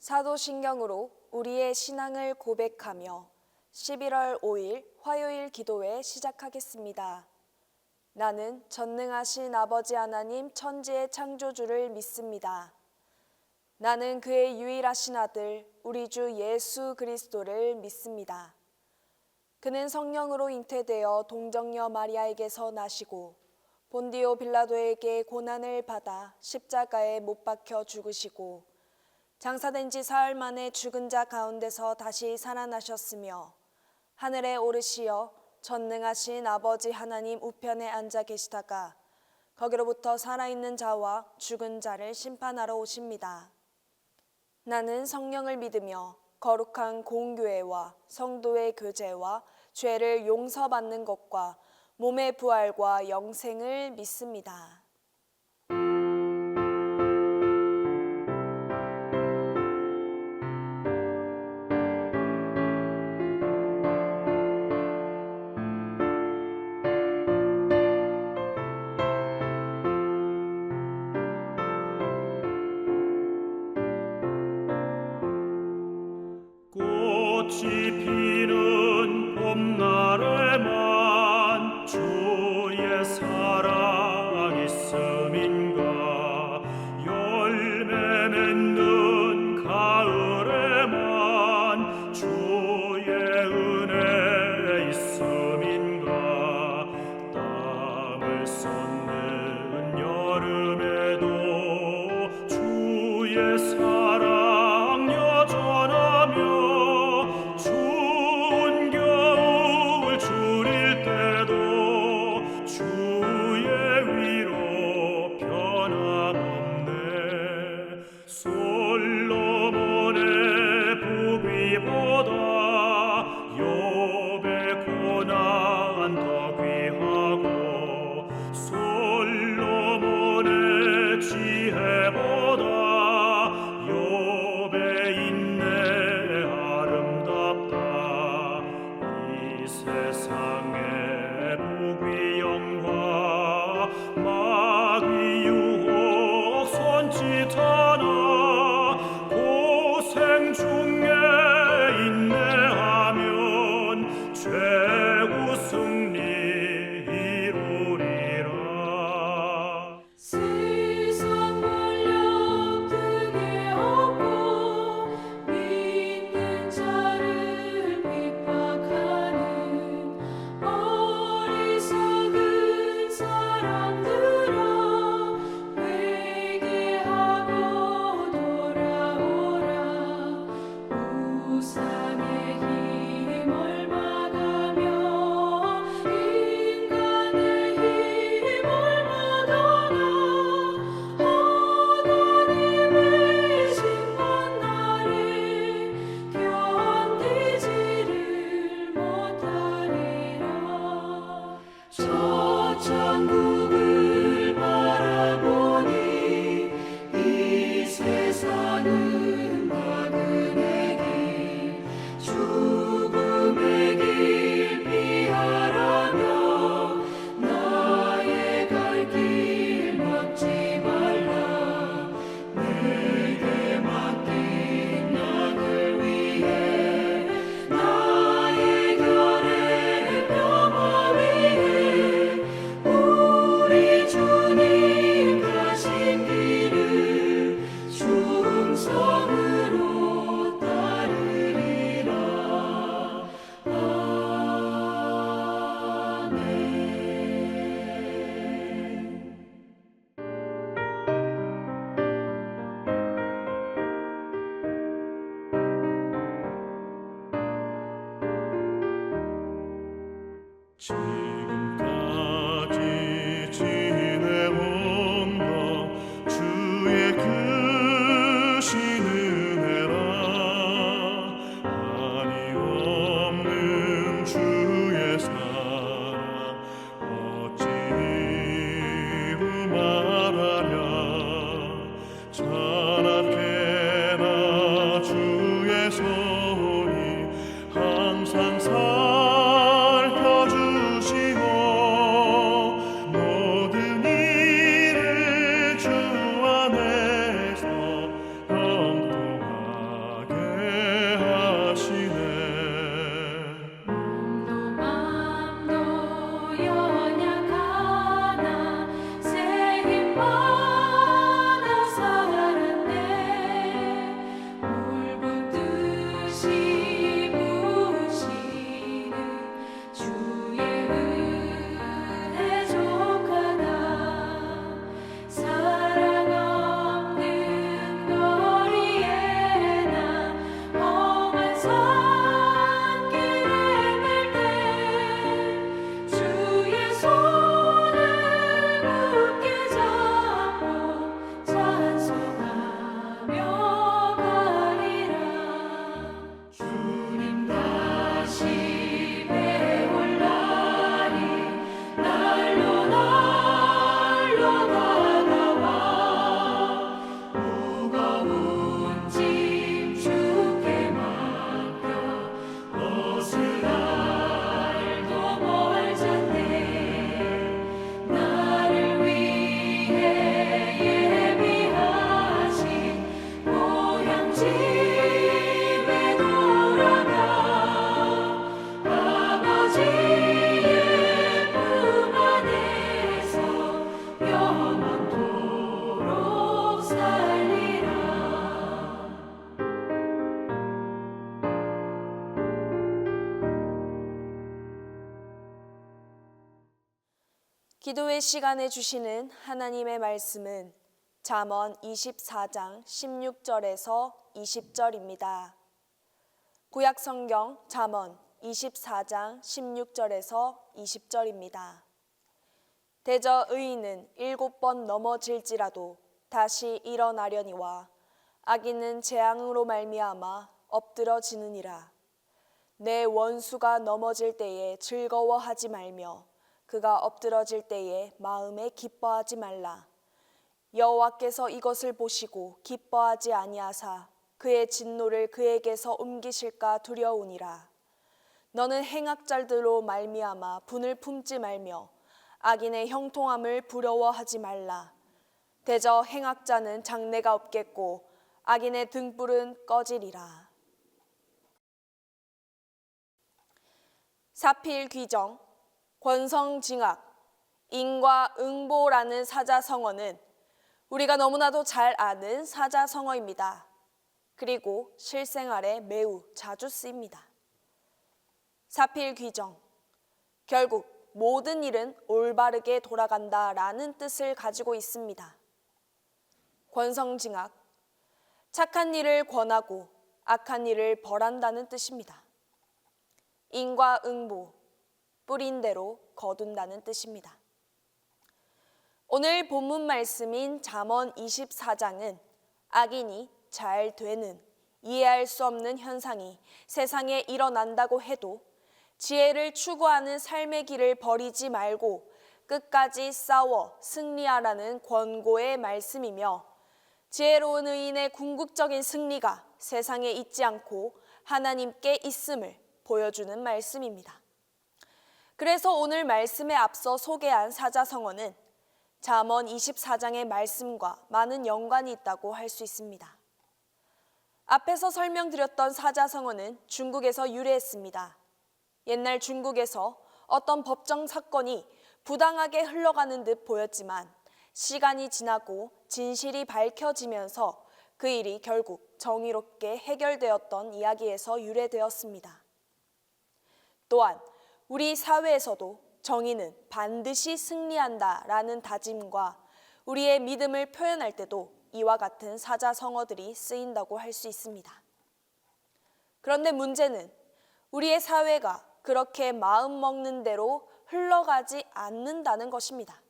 사도신경으로 우리의 신앙을 고백하며 11월 5일 화요일 기도회 시작하겠습니다. 나는 전능하신 아버지 하나님 천지의 창조주를 믿습니다. 나는 그의 유일하신 아들 우리 주 예수 그리스도를 믿습니다. 그는 성령으로 잉태되어 동정녀 마리아에게서 나시고 본디오 빌라도에게 고난을 받아 십자가에 못 박혀 죽으시고 장사된 지 사흘 만에 죽은 자 가운데서 다시 살아나셨으며 하늘에 오르시어 전능하신 아버지 하나님 우편에 앉아 계시다가 거기로부터 살아있는 자와 죽은 자를 심판하러 오십니다. 나는 성령을 믿으며 거룩한 공교회와 성도의 교제와 죄를 용서받는 것과 몸의 부활과 영생을 믿습니다. 꽃이 피는 봄날에만 주의 사랑 있음인가, 열매 맺는 가을에만 주의 은혜 있음인가, 땀을 쏟는 여름에도 주의 사랑 여전하며 추운 겨울 줄일 때도 주의 위로 변함없네. 솔로몬의 부귀보다 욥의 고난 더 귀하고 솔로몬의 지혜보다 욥의 인내 아름답다. 이 세상의 부귀 영화 마귀 유혹 손짓하나 고생 중에 인내하면 최후 승리 이루리라. 세상 권력 등에 업고 믿는 자를 핍박하는 어리석은 사람들아, 회개하고 돌아오라. 우상의 힘을 막으며 인간의 힘을 막아라. 하나님의 심판 날에 견디지를 못하리라. 저 천국을 바라보니 이 세상은 나그네 길, 죽음의 길 피하라며 나의 갈 길 막지 말라. 내게 맡긴 양을 위해 나의 결의 뼈마 위에 우리 주님 가신 길을 충성으로 따르리라. 아멘. 지금까지 지내온 것 주의 크신 은혜라. 한이 없는 주의 사랑 어찌 이루 말하랴. 찬악해나 주의 손이 항상 살펴주시 기도의 시간에 주시는 하나님의 말씀은 잠언 24장 16절에서 20절입니다. 구약 성경 잠언 24장 16절에서 20절입니다. 대저 의인은 7번 넘어질지라도 다시 일어나려니와 악인은 재앙으로 말미암아 엎드러지느니라. 내 원수가 넘어질 때에 즐거워하지 말며 그가 엎드러질 때에 마음에 기뻐하지 말라. 여호와께서 이것을 보시고 기뻐하지 아니하사 그의 진노를 그에게서 옮기실까 두려우니라. 너는 행악자들로 말미암아 분을 품지 말며 악인의 형통함을 부러워하지 말라. 대저 행악자는 장래가 없겠고 악인의 등불은 꺼지리라. 사필귀정, 권성징악, 인과응보라는 사자성어는 우리가 너무나도 잘 아는 사자성어입니다. 그리고 실생활에 매우 자주 쓰입니다. 사필귀정, 결국 모든 일은 올바르게 돌아간다라는 뜻을 가지고 있습니다. 권성징악, 착한 일을 권하고 악한 일을 벌한다는 뜻입니다. 인과응보, 뿌린 대로 거둔다는 뜻입니다. 오늘 본문 말씀인 잠언 24장은 악인이 잘 되는, 이해할 수 없는 현상이 세상에 일어난다고 해도 지혜를 추구하는 삶의 길을 버리지 말고 끝까지 싸워 승리하라는 권고의 말씀이며, 지혜로운 의인의 궁극적인 승리가 세상에 있지 않고 하나님께 있음을 보여주는 말씀입니다. 그래서 오늘 말씀에 앞서 소개한 사자성어는 잠언 24장의 말씀과 많은 연관이 있다고 할 수 있습니다. 앞에서 설명드렸던 사자성어는 중국에서 유래했습니다. 옛날 중국에서 어떤 법정 사건이 부당하게 흘러가는 듯 보였지만 시간이 지나고 진실이 밝혀지면서 그 일이 결국 정의롭게 해결되었던 이야기에서 유래되었습니다. 또한 우리 사회에서도 정의는 반드시 승리한다라는 다짐과 우리의 믿음을 표현할 때도 이와 같은 사자성어들이 쓰인다고 할 수 있습니다. 그런데 문제는 우리의 사회가 그렇게 마음 먹는 대로 흘러가지 않는다는 것입니다.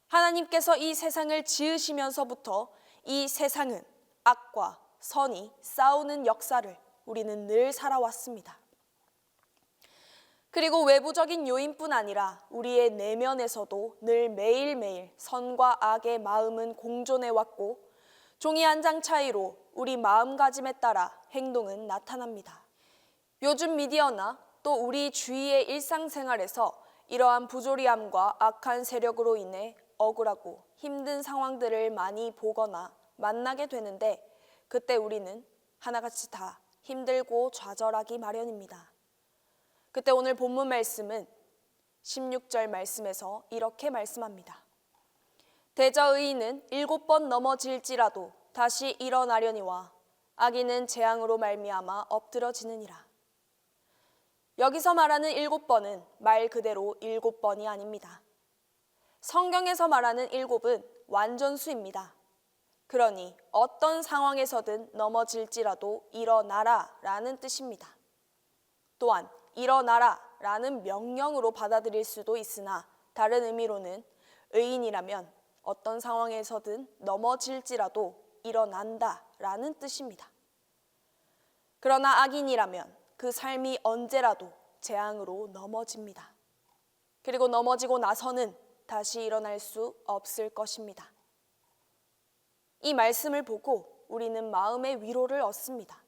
하나님께서 이 세상을 지으시면서부터 이 세상은 악과 선이 싸우는 역사를 우리는 늘 살아왔습니다. 그리고 외부적인 요인뿐 아니라 우리의 내면에서도 늘 매일매일 선과 악의 마음은 공존해 왔고 종이 한 장 차이로 우리 마음가짐에 따라 행동은 나타납니다. 요즘 미디어나 또 우리 주위의 일상생활에서 이러한 부조리함과 악한 세력으로 인해 억울하고 힘든 상황들을 많이 보거나 만나게 되는데 그때 우리는 하나같이 다 힘들고 좌절하기 마련입니다. 그때 오늘 본문 말씀은 16절 말씀에서 이렇게 말씀합니다. 대저 의인은 7번 넘어질지라도 다시 일어나려니와 악인은 재앙으로 말미암아 엎드러지느니라. 여기서 말하는 7번은 말 그대로 7번이 아닙니다. 성경에서 말하는 7은 완전수입니다. 그러니 어떤 상황에서든 넘어질지라도 일어나라 라는 뜻입니다. 또한 일어나라 라는 명령으로 받아들일 수도 있으나 다른 의미로는 의인이라면 어떤 상황에서든 넘어질지라도 일어난다 라는 뜻입니다. 그러나 악인이라면 그 삶이 언제라도 재앙으로 넘어집니다. 그리고 넘어지고 나서는 다시 일어날 수 없을 것입니다. 이 말씀을 보고 우리는 마음의 위로를 얻습니다.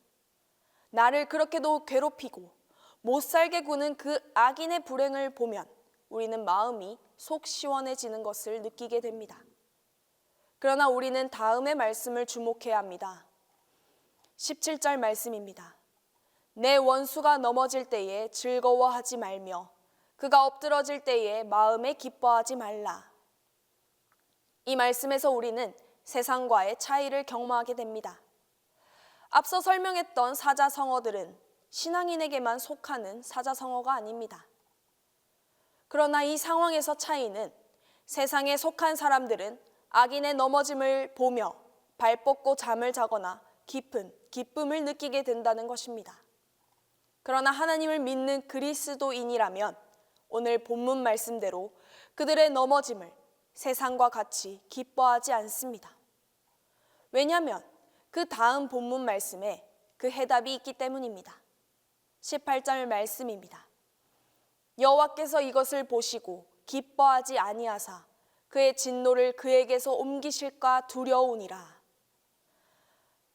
나를 그렇게도 괴롭히고 못 살게 구는 그 악인의 불행을 보면 우리는 마음이 속 시원해지는 것을 느끼게 됩니다. 그러나 우리는 다음의 말씀을 주목해야 합니다. 17절 말씀입니다. 내 원수가 넘어질 때에 즐거워하지 말며 그가 엎드러질 때에 마음에 기뻐하지 말라. 이 말씀에서 우리는 세상과의 차이를 경험하게 됩니다. 앞서 설명했던 사자성어들은 신앙인에게만 속하는 사자성어가 아닙니다. 그러나 이 상황에서 차이는 세상에 속한 사람들은 악인의 넘어짐을 보며 발 뻗고 잠을 자거나 깊은 기쁨을 느끼게 된다는 것입니다. 그러나 하나님을 믿는 그리스도인이라면 오늘 본문 말씀대로 그들의 넘어짐을 세상과 같이 기뻐하지 않습니다. 왜냐하면 그 다음 본문 말씀에 그 해답이 있기 때문입니다. 18절 말씀입니다. 여호와께서 이것을 보시고 기뻐하지 아니하사 그의 진노를 그에게서 옮기실까 두려우니라.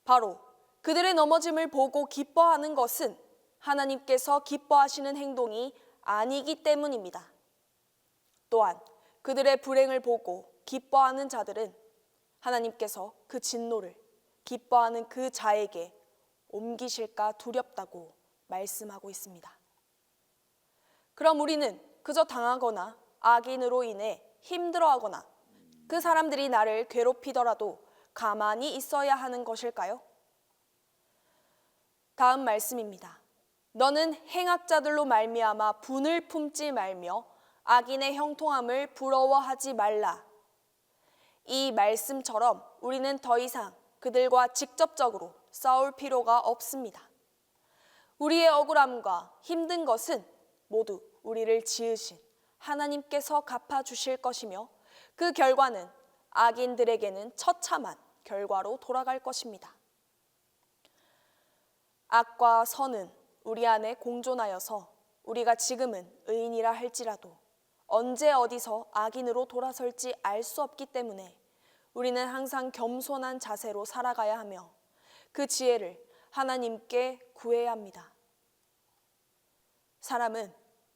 바로 그들의 넘어짐을 보고 기뻐하는 것은 하나님께서 기뻐하시는 행동이 아니기 때문입니다. 또한 그들의 불행을 보고 기뻐하는 자들은 하나님께서 그 진노를 기뻐하는 그 자에게 옮기실까 두렵다고 말씀하고 있습니다. 그럼 우리는 그저 당하거나 악인으로 인해 힘들어하거나 그 사람들이 나를 괴롭히더라도 가만히 있어야 하는 것일까요? 다음 말씀입니다. 너는 행악자들로 말미암아 분을 품지 말며 악인의 형통함을 부러워하지 말라. 이 말씀처럼 우리는 더 이상 그들과 직접적으로 싸울 필요가 없습니다. 우리의 억울함과 힘든 것은 모두 우리를 지으신 하나님께서 갚아주실 것이며 그 결과는 악인들에게는 처참한 결과로 돌아갈 것입니다. 악과 선은 우리 안에 공존하여서 우리가 지금은 의인이라 할지라도 언제 어디서 악인으로 돌아설지 알 수 없기 때문에 우리는 항상 겸손한 자세로 살아가야 하며 그 지혜를 하나님께 구해야 합니다. 사람은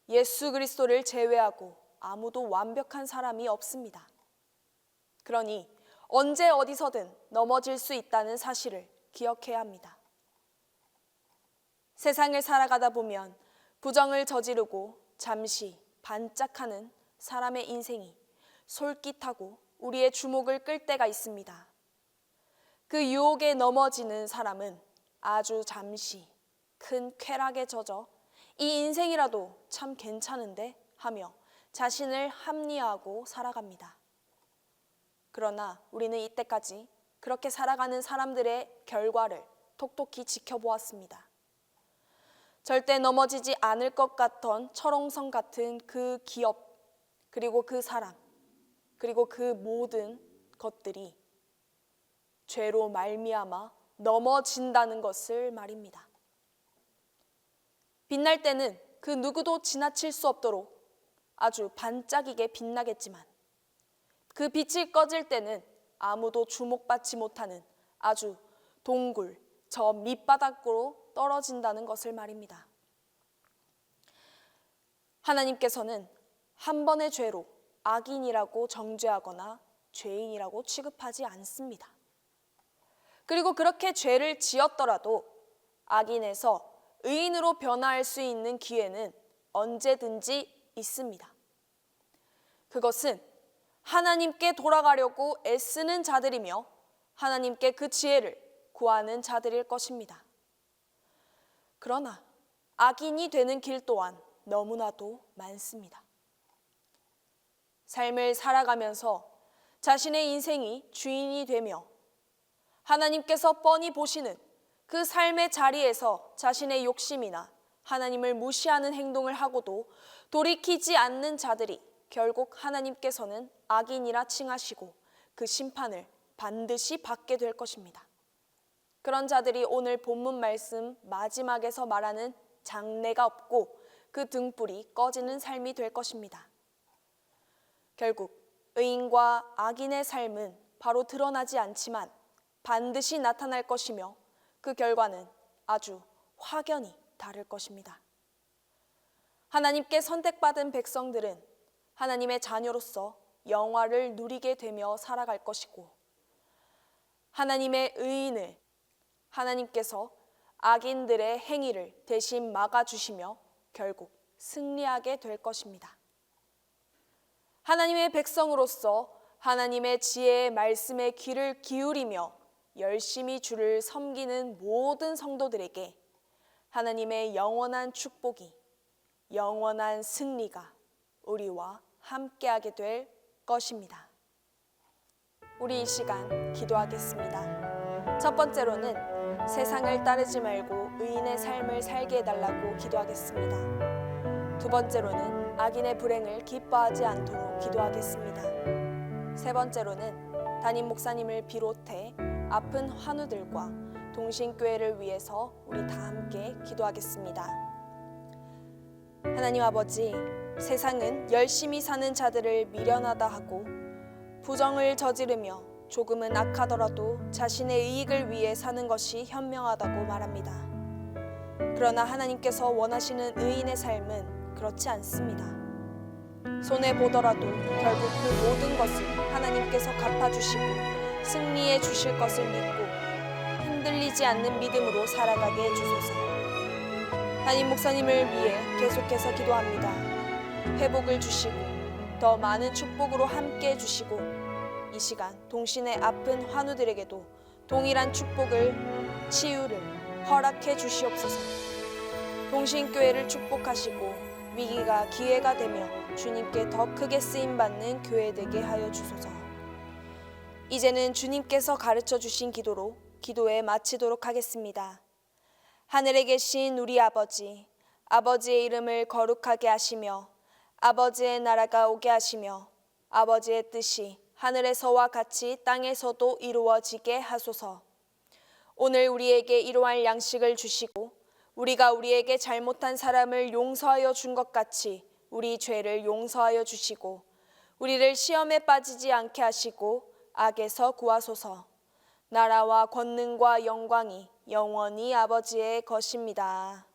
예수 그리스도를 제외하고 아무도 완벽한 사람이 없습니다. 그러니 언제 어디서든 넘어질 수 있다는 사실을 기억해야 합니다. 세상을 살아가다 보면 부정을 저지르고 잠시 반짝하는 사람의 인생이 솔깃하고 우리의 주목을 끌 때가 있습니다. 그 유혹에 넘어지는 사람은 아주 잠시 큰 쾌락에 젖어 이 인생이라도 참 괜찮은데 하며 자신을 합리화하고 살아갑니다. 그러나 우리는 이때까지 그렇게 살아가는 사람들의 결과를 톡톡히 지켜보았습니다. 절대 넘어지지 않을 것 같던 철옹성 같은 그 기업, 그리고 그 사람, 그리고 그 모든 것들이 죄로 말미암아 넘어진다는 것을 말입니다. 빛날 때는 그 누구도 지나칠 수 없도록 아주 반짝이게 빛나겠지만 그 빛이 꺼질 때는 아무도 주목받지 못하는 아주 동굴, 저 밑바닥으로 떨어진다는 것을 말입니다. 하나님께서는 한 번의 죄로 악인이라고 정죄하거나 죄인이라고 취급하지 않습니다. 그리고 그렇게 죄를 지었더라도 악인에서 의인으로 변화할 수 있는 기회는 언제든지 있습니다. 그것은 하나님께 돌아가려고 애쓰는 자들이며 하나님께 그 지혜를 구하는 자들일 것입니다. 그러나 악인이 되는 길 또한 너무나도 많습니다. 삶을 살아가면서 자신의 인생이 주인이 되며 하나님께서 뻔히 보시는 그 삶의 자리에서 자신의 욕심이나 하나님을 무시하는 행동을 하고도 돌이키지 않는 자들이 결국 하나님께서는 악인이라 칭하시고 그 심판을 반드시 받게 될 것입니다. 그런 자들이 오늘 본문 말씀 마지막에서 말하는 장래가 없고 그 등불이 꺼지는 삶이 될 것입니다. 결국 의인과 악인의 삶은 바로 드러나지 않지만 반드시 나타날 것이며 그 결과는 아주 확연히 다를 것입니다. 하나님께 선택받은 백성들은 하나님의 자녀로서 영화를 누리게 되며 살아갈 것이고 하나님의 의인을 하나님께서 악인들의 행위를 대신 막아주시며 결국 승리하게 될 것입니다. 하나님의 백성으로서 하나님의 지혜의 말씀에 귀를 기울이며 열심히 주를 섬기는 모든 성도들에게 하나님의 영원한 축복이, 영원한 승리가 우리와 함께하게 될 것입니다. 우리 이 시간 기도하겠습니다. 첫 번째로는 세상을 따르지 말고 의인의 삶을 살게 해달라고 기도하겠습니다. 두 번째로는 악인의 불행을 기뻐하지 않도록 기도하겠습니다. 세 번째로는 담임 목사님을 비롯해 아픈 환우들과 동신교회를 위해서 우리 다 함께 기도하겠습니다. 하나님 아버지, 세상은 열심히 사는 자들을 미련하다 하고 부정을 저지르며 조금은 악하더라도 자신의 이익을 위해 사는 것이 현명하다고 말합니다. 그러나 하나님께서 원하시는 의인의 삶은 그렇지 않습니다. 손해보더라도 결국 그 모든 것을 하나님께서 갚아주시고 승리해 주실 것을 믿고 흔들리지 않는 믿음으로 살아가게 해주소서. 담임 목사님을 위해 계속해서 기도합니다. 회복을 주시고 더 많은 축복으로 함께 해주시고 이 시간 동신의 아픈 환우들에게도 동일한 축복을, 치유를 허락해 주시옵소서. 동신교회를 축복하시고 위기가 기회가 되며 주님께 더 크게 쓰임받는 교회 되게 하여 주소서. 이제는 주님께서 가르쳐 주신 기도로 기도에 마치도록 하겠습니다. 하늘에 계신 우리 아버지, 아버지의 이름을 거룩하게 하시며 아버지의 나라가 오게 하시며 아버지의 뜻이 하늘에서와 같이 땅에서도 이루어지게 하소서. 오늘 우리에게 일용할 양식을 주시고 우리가 우리에게 잘못한 사람을 용서하여 준 것 같이 우리 죄를 용서하여 주시고 우리를 시험에 빠지지 않게 하시고 악에서 구하소서. 나라와 권능과 영광이 영원히 아버지의 것입니다.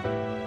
주